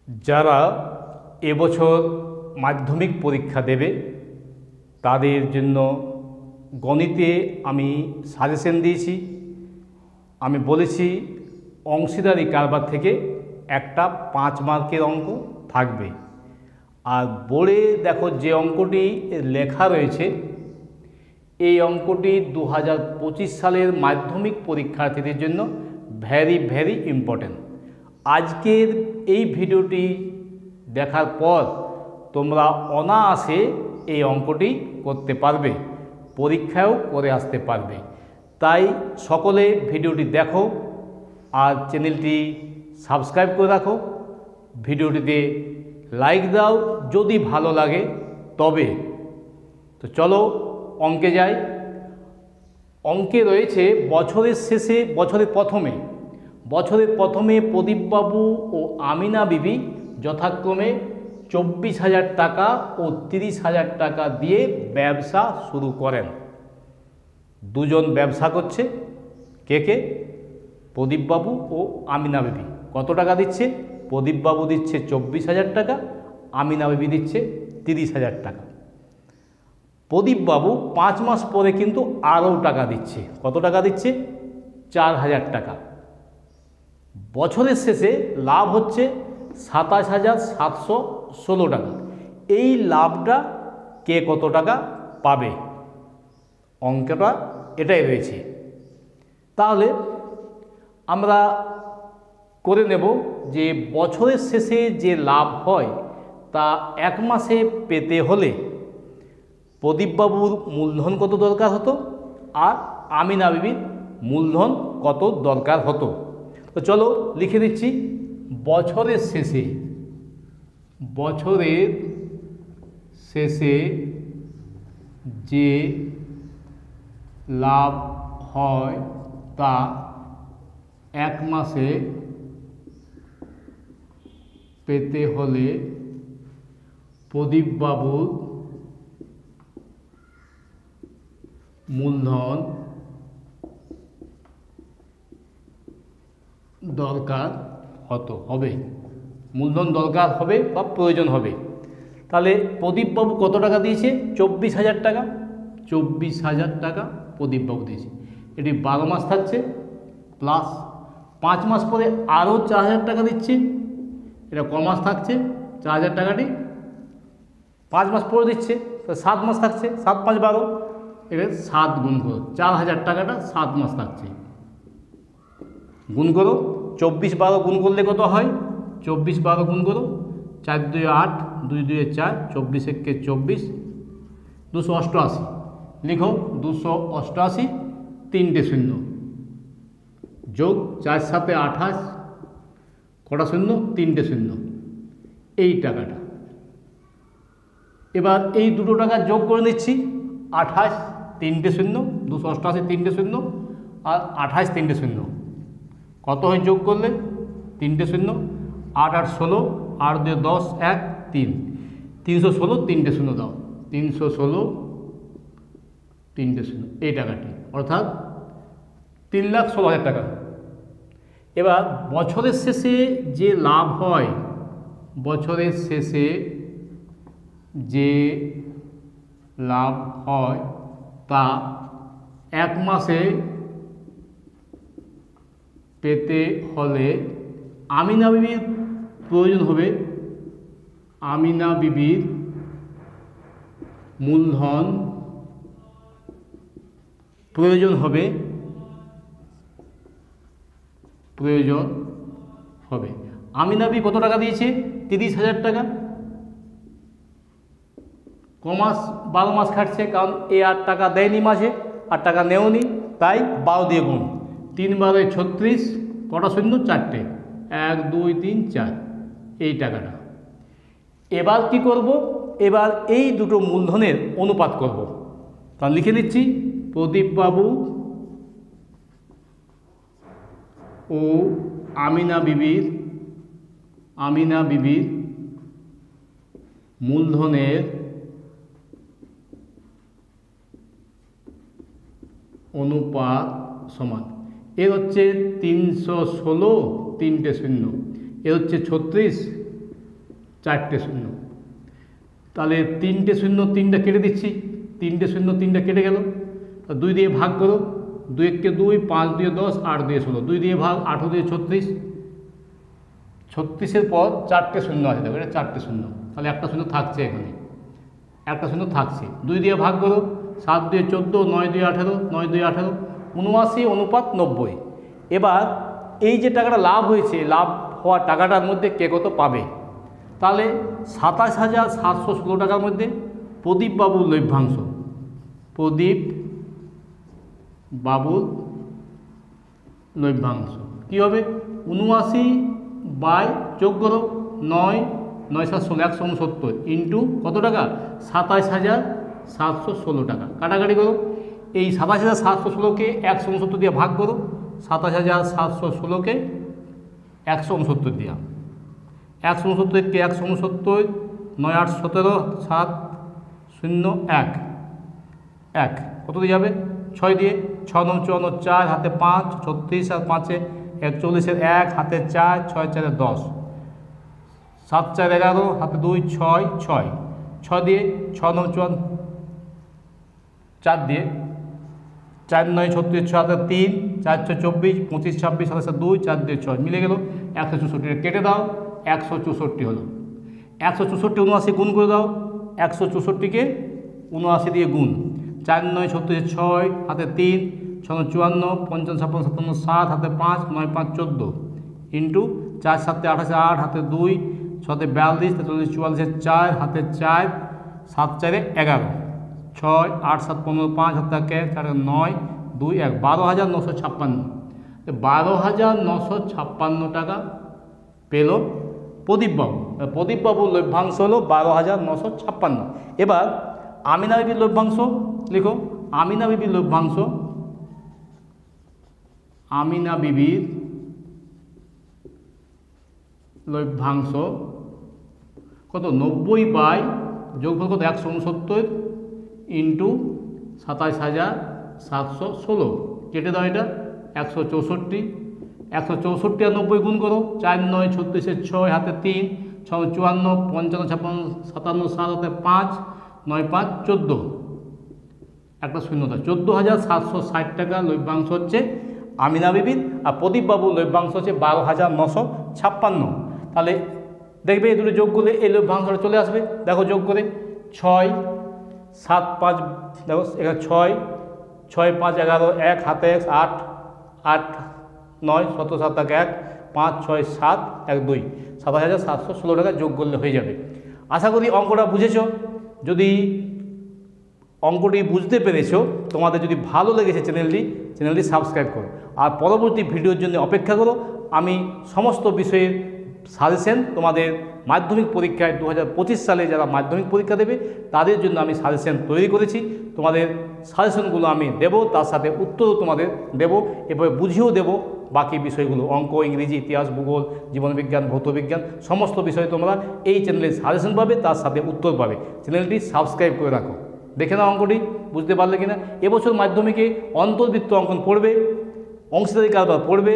যারা এবছর মাধ্যমিক পরীক্ষা দেবে তাদের জন্য গণিতে আমি সাজেশন দিয়েছি। আমি বলেছি অংশীদারি কারবার থেকে একটা 5 মার্কের অঙ্ক থাকবে। আর বোর্ডে দেখো যে অঙ্কটি লেখা রয়েছে, এই অঙ্কটি 2025 সালের মাধ্যমিক পরীক্ষার্থীদের জন্য ভেরি ইম্পর্ট্যান্ট। আজকের এই ভিডিওটি দেখার পর তোমরা অনায়াসে এই অঙ্কটি করতে পারবে, পরীক্ষায়ও করে আসতে পারবে। তাই সকলে ভিডিওটি দেখো আর চ্যানেলটি সাবস্ক্রাইব করে রাখো, ভিডিওটিতে লাইক দাও যদি ভালো লাগে তবে। তো চলো অঙ্কে যাই। অঙ্কে রয়েছে বছরের শেষে বছরের প্রথমে প্রদীপবাবু ও আমিনা বিবি যথাক্রমে 24,000 টাকা ও 30,000 টাকা দিয়ে ব্যবসা শুরু করেন। দুজন ব্যবসা করছে, কে? প্রদীপবাবু ও আমিনা বিবি। কত টাকা দিচ্ছে? প্রদীপবাবু দিচ্ছে 24,000 টাকা, আমিনা বিবি দিচ্ছে 30,000 টাকা। প্রদীপবাবু 5 মাস পরে কিন্তু আরও টাকা দিচ্ছে। কত টাকা দিচ্ছে? 4,000 টাকা। বছরের শেষে লাভ হচ্ছে 27,716 টাকা। এই লাভটা কে কত টাকা পাবে? অঙ্কটা এটাই রয়েছে। তাহলে আমরা করে নেব যে বছরের শেষে যে লাভ হয় তা 1 মাসে পেতে হলে প্রদীপবাবুর মূলধন কত দরকার হতো আর আমিনা বিবির মূলধন কত দরকার হতো। তো চলো লিখে দিচ্ছি। বছরের শেষে যে লাভ হয় তা 1 মাসে পেতে হলে প্রদীপবাবুর মূলধন দরকার হবে, মূলধন দরকার হবে বা প্রয়োজন হবে। তাহলে প্রদীপবাবু কত টাকা দিয়েছে? 24,000 টাকা। 24,000 টাকা প্রদীপবাবু দিয়েছে। এটি 12 মাস থাকছে, প্লাস 5 মাস পরে আরও 4,000 টাকা দিচ্ছে। এটা ক মাস থাকছে? 4,000 টাকাটি 5 মাস পরে দিচ্ছে, তো 7 মাস থাকছে। 7 5 12, এবার 7 গুণ করো, 4,000 টাকাটা 7 মাস থাকছে। গুণ করো, 24 12 গুণ করলে কত হয়? 24 12 গুণ করো, 4 2 8, 2 2 4, 24 1 24, 288 লিখো। 288, 3টে শূন্য যোগ 4 7 28, কটা শূন্য? 3টে শূন্য। এই টাকাটা এবার এই দুটো টাকা যোগ করে নিচ্ছি। 28 3টে শূন্য, 288 3টে শূন্য আর 28 3টে শূন্য, কত হয় যোগ করলে? 3টে শূন্য। 8 8 16, 8 2 10, 1 3, 316 3টে শূন্য দাও। 316 3টে শূন্য, এই টাকাটি অর্থাৎ 3,16,000 টাকা। এবার বছরের শেষে যে লাভ হয়, বছরের শেষে যে লাভ হয় তা 1 মাসে পেতে হলে আমিনা বিবির প্রয়োজন হবে, আমিনা বিবির মূলধন প্রয়োজন হবে। আমিনা বিবি কত টাকা দিয়েছে? 30,000 টাকা। ক মাস? 12 মাস খাটছে, কারণ এ 8 টাকা দেয়নি মাঝে, 8 টাকা নেওনি, তাই 12 দিয়ে গুণ। 3 12 36, কটা শূন্য? 4টে, 1 2 3 4, এই টাকাটা। এবার কি করব? এবার এই দুটো মূলধনের অনুপাত করব। তাহলে লিখে দিচ্ছি, প্রদীপবাবু ও আমিনা বিবির মূলধনের অনুপাত সমান, এর হচ্ছে 316 3টে শূন্য, এর হচ্ছে 36 4টে শূন্য, তাহলে 3টে শূন্য 3টা কেটে দিচ্ছি, 3টে শূন্য 3টা কেটে গেল, 2 দিয়ে ভাগ করো, 2 1 2, 5 2 10, 8 2 16, 2 দিয়ে ভাগ, 8 2 36, 36-এর পর 4টে শূন্য আছে, দেখো এটা 4টে শূন্য, তাহলে একটা শূন্য থাকছে, এখানে একটা শূন্য থাকছে। 2 দিয়ে ভাগ করো, 7 2 14, 9 2 18, 9 2 18, 79:90। এবার এই যে টাকাটা লাভ হয়েছে, লাভ হওয়া টাকাটার মধ্যে কে কত পাবে, তাহলে 27,716 টাকার মধ্যে প্রদীপ বাবুর লভ্যাংশ, প্রদীপ বাবুর লভ্যাংশ কী হবে, 79 বাই যোগ করো 9, 9 7 16, 169 ইন্টু কত টাকা, 27,716 টাকা। কাটাকাটি করো, এই 27,716কে 169 দিয়ে ভাগ করো, 27,716কে 169 দিয়া, 169কে 169, 9 8 17, 7 0 1 1, কত দিয়ে যাবে, 6 দিয়ে, 6 9 54, 4 হাতে 5, 36 আর 5-এ 41, 1 হাতে 4, 6 4 10, 7 4 11 হাতে 2, 6 6, 6 দিয়ে, 6 9 54, 4 দিয়ে, 4 9 36, 6 হাতে 3, 4 6 24, 25 26 27 2, 4 দিয়ে 6 মিলে গেল 164, কেটে দাও, 164 হলো। 164 79 গুণ করে দাও, 164কে 79 দিয়ে গুণ, 4 9 36, 6 হাতে 3, 6 54, 55 56 57 7 হাতে 5, 9 5 14 ইন্টু 4 7 28, 8 হাতে 2, 6 42 43 44, 4 হাতে 4, 7 4 11, 6 8 7 15 5 হাতে 1, 4 9 2 1, 12,956, 12,956 টাকা পেল প্রদীপবাবু। প্রদীপবাবুর লভ্যাংশ হলো 12,956। এবার আমিনা বিবির লভ্যাংশ লিখো, আমিনা বিবির লভ্যাংশ, আমিনা বিবির লভ্যাংশ কত, 90 বাই যোগফল কত, 169 ইন্টু 27,716, কেটে দাও এটা, 164, 164 আর 90 গুণ করো, 4 9 36, 6 হাতে 3, 6 54 55 56 57 7 হাতে 5, 9 5 14, একটা শূন্যতা, 14,760 টাকা লভ্যাংশ হচ্ছে আমিনা বিবির। আর প্রদীপবাবুর লভ্যাংশ হচ্ছে 12,956। তাহলে দেখবে এই দুটো যোগ করলে এই লভ্যাংশটা চলে আসবে, দেখো যোগ করে 6 7 5, দেখো এখানে 6 6 5 11 1 হাতে 8 8 9 17 7 1 5 6 7 1 2, 27,716 টাকা যোগ করলে হয়ে যাবে। আশা করি অঙ্কটা বুঝেছো। যদি অঙ্কটি বুঝতে পেরেছো, তোমাদের যদি ভালো লেগেছে চ্যানেলটি সাবস্ক্রাইব করো, আর পরবর্তী ভিডিওর জন্য অপেক্ষা করো। আমি সমস্ত বিষয়ের সাজেশন তোমাদের মাধ্যমিক পরীক্ষায় 2025 সালে যারা মাধ্যমিক পরীক্ষা দেবে তাদের জন্য আমি সাজেশন তৈরি করেছি। তোমাদের সাজেশনগুলো আমি দেব, তার সাথে উত্তরও তোমাদের দেব, এভাবে বুঝিয়েও দেব বাকি বিষয়গুলো, অঙ্ক, ইংরেজি, ইতিহাস, ভূগোল, জীবনবিজ্ঞান, ভৌতবিজ্ঞান, সমস্ত বিষয়ে তোমরা এই চ্যানেলে সাজেশন পাবে, তার সাথে উত্তর পাবে। চ্যানেলটি সাবস্ক্রাইব করে রাখো। দেখে নাও অঙ্কটি বুঝতে পারলে কিনা। এবছর মাধ্যমিকে অন্তর্বৃত্ত অঙ্কন পড়বে, অংশীদারি কারবার পড়বে,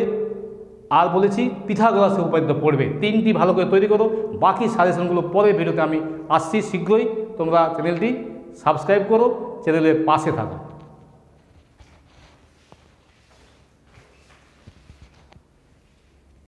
আর বলেছি পিথাগোরাসের উপপাদ্য পড়বে। 3টি ভালো করে তৈরি করো। বাকি সাজেশনগুলো পরের ভিডিওতে আমি আসছি শীঘ্রই। তোমরা চ্যানেলটি সাবস্ক্রাইব করো, চ্যানেলের পাশে থাকো।